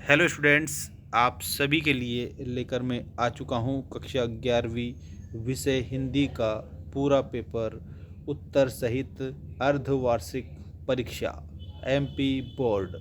Hello students, आप सभी के लिए लेकर मैं आ चुका हूँ कक्षा 11वीं विषय हिंदी का पूरा पेपर उत्तर सहित अर्धवार्षिक परीक्षा एमपी बोर्ड।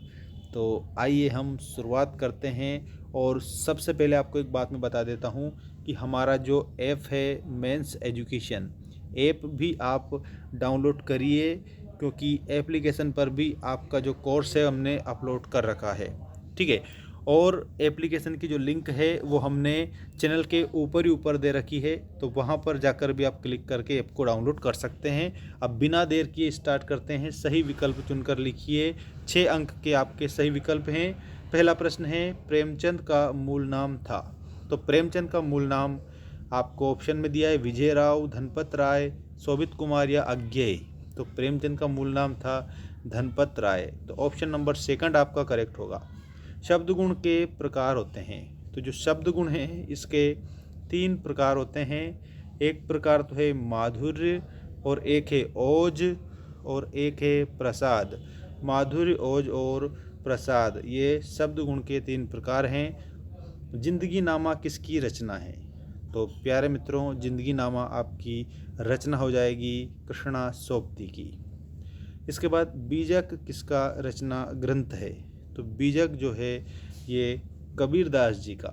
तो आइए हम शुरुआत करते हैं। और सबसे पहले आपको एक बात मैं बता देता हूँ कि हमारा जो ऐप है मेंस एजुकेशन ऐप भी आप डाउनलोड करिए, क्योंकि एप्लीकेशन पर भी आपका जो कोर्स है हमने अपलोड कर रखा है। ठीक है। और एप्लीकेशन की जो लिंक है वो हमने चैनल के ऊपर ही ऊपर दे रखी है, तो वहाँ पर जाकर भी आप क्लिक करके ऐप को डाउनलोड कर सकते हैं। अब बिना देर किए स्टार्ट करते हैं। सही विकल्प चुनकर लिखिए। 6 अंक के आपके सही विकल्प हैं। पहला प्रश्न है, प्रेमचंद का मूल नाम था। तो प्रेमचंद का मूल नाम आपको ऑप्शन में दिया है विजय राव, धनपत राय, शोभित कुमार या अज्ञेय। तो प्रेमचंद का मूल नाम था धनपत राय। तो ऑप्शन नंबर सेकंड आपका करेक्ट होगा। शब्द गुण के प्रकार होते हैं। तो जो शब्द गुण हैं इसके 3 प्रकार होते हैं। एक प्रकार तो है माधुर्य, और एक है ओज, और एक है प्रसाद। माधुर्य, ओज और प्रसाद, ये शब्द गुण के 3 प्रकार हैं। जिंदगी नामा किसकी रचना है? तो प्यारे मित्रों, जिंदगी नामा आपकी रचना हो जाएगी कृष्णा सोपती की। इसके बाद बीजक किसका रचना ग्रंथ है? तो बीजक जो है ये कबीरदास जी का।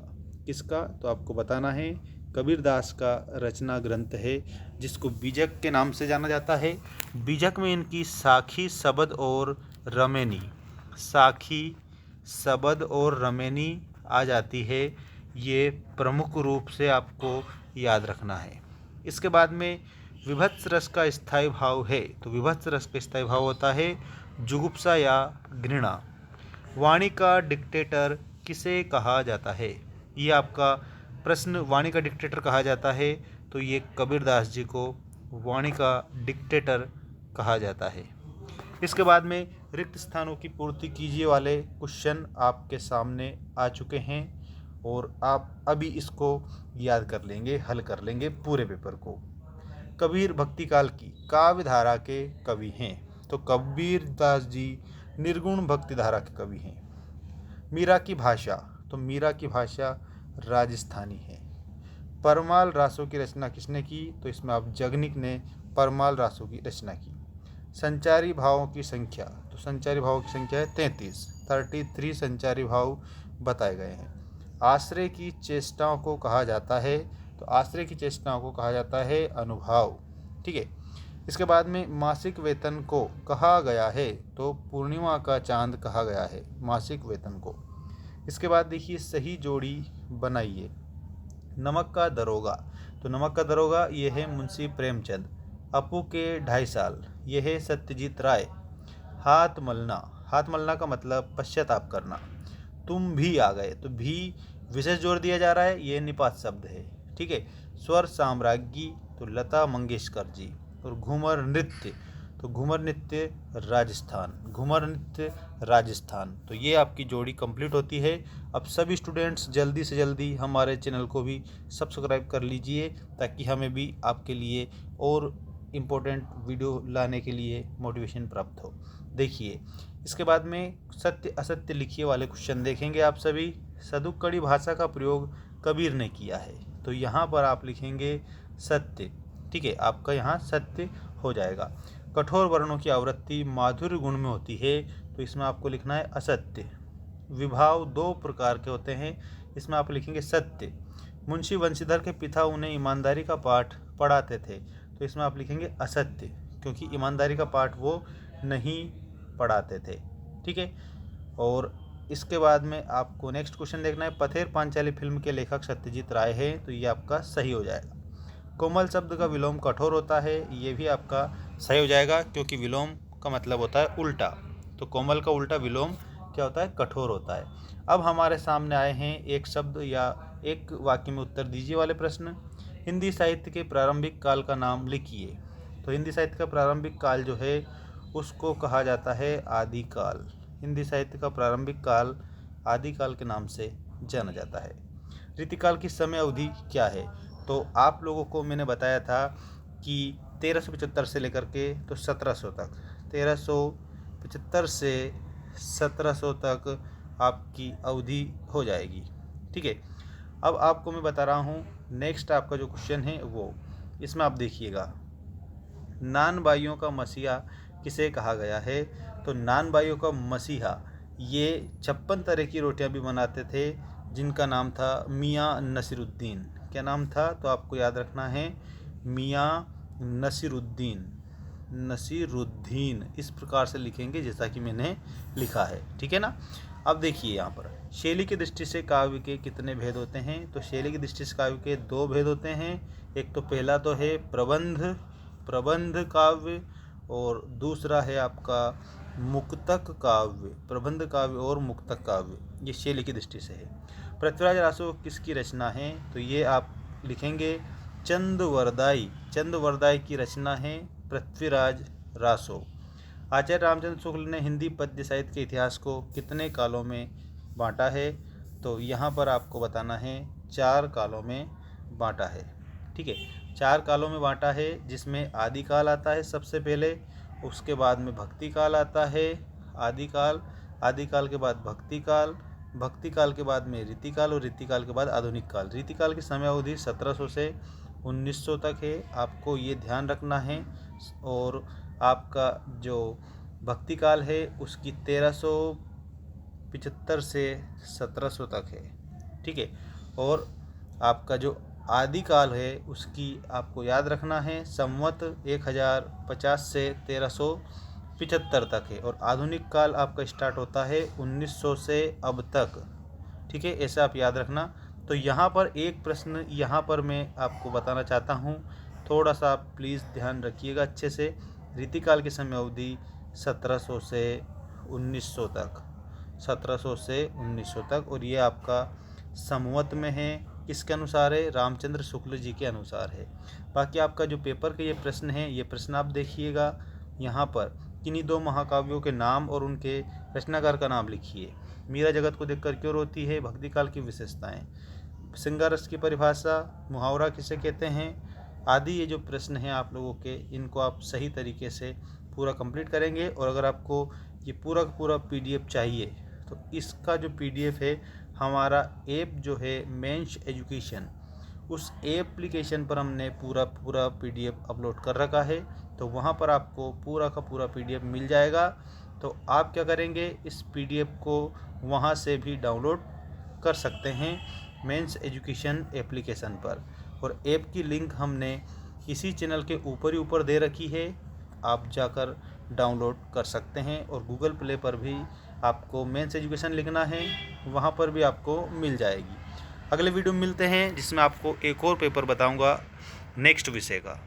किसका? तो आपको बताना है कबीरदास का रचना ग्रंथ है, जिसको बीजक के नाम से जाना जाता है। बीजक में इनकी साखी, शबद और रमेनी, साखी, शबद और रमेनी आ जाती है। ये प्रमुख रूप से आपको याद रखना है। इसके बाद में विभत्स रस का स्थायी भाव है। तो विभत्स रस का स्थायी भाव होता है जुगुप्सा या घृणा। वाणी का डिक्टेटर किसे कहा जाता है? ये आपका प्रश्न, वाणी का डिक्टेटर कहा जाता है तो ये कबीरदास जी को वाणी का डिक्टेटर कहा जाता है। इसके बाद में रिक्त स्थानों की पूर्ति कीजिए वाले क्वेश्चन आपके सामने आ चुके हैं, और आप अभी इसको याद कर लेंगे, हल कर लेंगे पूरे पेपर को। कबीर भक्ति काल की काव्य धारा के कवि हैं। तो कबीरदास जी निर्गुण भक्ति धारा के कवि हैं। मीरा की भाषा, तो मीरा की भाषा राजस्थानी है। परमाल रासों की रचना किसने की? तो इसमें आप जगनिक ने परमाल रासों की रचना की। संचारी भावों की संख्या, तो संचारी भावों की संख्या है 33 संचारी भाव बताए गए हैं। आश्रय की चेष्टाओं को कहा जाता है। तो आश्रय की चेष्टाओं को कहा जाता है अनुभाव। ठीक है। इसके बाद में मासिक वेतन को कहा गया है। तो पूर्णिमा का चांद कहा गया है मासिक वेतन को। इसके बाद देखिए सही जोड़ी बनाइए। नमक का दरोगा, तो नमक का दरोगा ये है मुंशी प्रेमचंद। अपू के 2.5 साल, ये है सत्यजीत राय। हाथ मलना, हाथ मलना का मतलब पश्चाताप करना। तुम भी आ गए, तो भी विशेष जोर दिया जा रहा है, ये निपात शब्द है। ठीक है। स्वर साम्राज्ञी, तो लता मंगेशकर जी। और घूमर नृत्य, तो घूमर नृत्य राजस्थान, घूमर नृत्य राजस्थान। तो ये आपकी जोड़ी कंप्लीट होती है। अब सभी स्टूडेंट्स जल्दी से जल्दी हमारे चैनल को भी सब्सक्राइब कर लीजिए, ताकि हमें भी आपके लिए और इम्पोर्टेंट वीडियो लाने के लिए मोटिवेशन प्राप्त हो। देखिए इसके बाद में सत्य असत्य लिखिए वाले क्वेश्चन देखेंगे आप सभी। सदुक्कड़ी भाषा का प्रयोग कबीर ने किया है। तो यहाँ पर आप लिखेंगे सत्य। ठीक है, आपका यहाँ सत्य हो जाएगा। कठोर वर्णों की आवृत्ति माधुर्य गुण में होती है। तो इसमें आपको लिखना है असत्य। विभाव 2 प्रकार के होते हैं। इसमें आप लिखेंगे सत्य। मुंशी वंशीधर के पिता उन्हें ईमानदारी का पाठ पढ़ाते थे। तो इसमें आप लिखेंगे असत्य, क्योंकि ईमानदारी का पाठ वो नहीं पढ़ाते थे। ठीक है। और इसके बाद में आपको नेक्स्ट क्वेश्चन देखना है। पथेर पांचाली फिल्म के लेखक सत्यजीत राय है। तो ये आपका सही हो जाएगा। कोमल शब्द का विलोम कठोर होता है। ये भी आपका सही हो जाएगा, क्योंकि विलोम का मतलब होता है उल्टा। तो कोमल का उल्टा विलोम क्या होता है? कठोर होता है। अब हमारे सामने आए हैं एक शब्द या एक वाक्य में उत्तर दीजिए वाले प्रश्न। हिंदी साहित्य के प्रारंभिक काल का नाम लिखिए। तो हिंदी साहित्य का प्रारंभिक काल जो है उसको कहा जाता है आदिकाल। हिंदी साहित्य का प्रारंभिक काल आदिकाल के नाम से जाना जाता है। रीतिकाल की समय अवधि क्या है? तो आप लोगों को मैंने बताया था कि 1375 से लेकर के तो 1700 तक, 1375 से 1700 तक आपकी अवधि हो जाएगी। ठीक है, अब आपको मैं बता रहा हूँ नेक्स्ट आपका जो क्वेश्चन है वो, इसमें आप देखिएगा, नान भाइयों का मसीहा किसे कहा गया है? तो नान भाइयों का मसीहा ये 56 तरह की रोटियां भी बनाते थे, जिनका नाम था मियाँ नसीरुद्दीन। क्या नाम था? तो आपको याद रखना है, मियाँ नसीरुद्दीन। नसीरुद्दीन इस प्रकार से लिखेंगे जैसा कि मैंने लिखा है। ठीक है ना। अब देखिए यहाँ पर शैली की दृष्टि से काव्य के कितने भेद होते हैं? तो शैली की दृष्टि से काव्य के 2 भेद होते हैं। एक तो पहला तो है प्रबंध काव्य, और दूसरा है आपका मुक्तक काव्य। प्रबंध काव्य और मुक्तक काव्य, ये शैली की दृष्टि से है। पृथ्वीराज रासो किसकी रचना है? तो ये आप लिखेंगे चंदवरदाई की रचना है पृथ्वीराज रासो। आचार्य रामचंद्र शुक्ल ने हिंदी पद्य साहित्य के इतिहास को कितने कालों में बांटा है? तो यहाँ पर आपको बताना है 4 कालों में बांटा है। ठीक है, 4 कालों में बांटा है, जिसमें आदिकाल आता है सबसे पहले, उसके बाद में भक्ति काल आता है, आदिकाल के बाद भक्ति काल के बाद में रीतिकाल, और रीतिकाल के बाद आधुनिक काल। रीतिकाल की समय अवधि 1700 से 1900 तक है, आपको ये ध्यान रखना है। और आपका जो भक्ति काल है उसकी 1375 से 1700 तक है। ठीक है, और आपका जो आदिकाल है उसकी आपको याद रखना है, संवत 1050 से 1375 तक है, और आधुनिक काल आपका स्टार्ट होता है 1900 से अब तक। ठीक है, ऐसा आप याद रखना। तो यहाँ पर एक प्रश्न यहाँ पर मैं आपको बताना चाहता हूँ, थोड़ा सा आप प्लीज़ ध्यान रखिएगा अच्छे से। रीतिकाल की समय अवधि 1700 से 1900 तक, 1700 से 1900 तक, और ये आपका संवत में है। किसके अनुसार है? रामचंद्र शुक्ल जी के अनुसार है। बाकी आपका जो पेपर का ये प्रश्न है, ये प्रश्न आप देखिएगा, यहाँ पर किन्हीं 2 महाकाव्यों के नाम और उनके रचनाकार का नाम लिखिए। मीरा जगत को देखकर क्यों रोती है? भक्ति काल की विशेषताएं। श्रृंगार रस की परिभाषा, मुहावरा किसे कहते हैं? आदि ये जो प्रश्न हैं आप लोगों के, इनको आप सही तरीके से पूरा कंप्लीट करेंगे। और अगर आपको ये पूरा का पूरा PDF चाहिए तो इसका जो PDF है, हमारा ऐप जो है मेंस एजुकेशन, उस एप्लीकेशन पर हमने पूरा PDF अपलोड कर रखा है। तो वहाँ पर आपको पूरा का पूरा PDF मिल जाएगा। तो आप क्या करेंगे, इस PDF को वहाँ से भी डाउनलोड कर सकते हैं मेंस एजुकेशन एप्लीकेशन पर। और ऐप की लिंक हमने इसी चैनल के ऊपर ही ऊपर दे रखी है, आप जाकर डाउनलोड कर सकते हैं। और गूगल प्ले पर भी आपको मेंस एजुकेशन लिखना है, वहाँ पर भी आपको मिल जाएगी। अगले वीडियो में मिलते हैं, जिसमें आपको एक और पेपर बताऊंगा नेक्स्ट विषय का।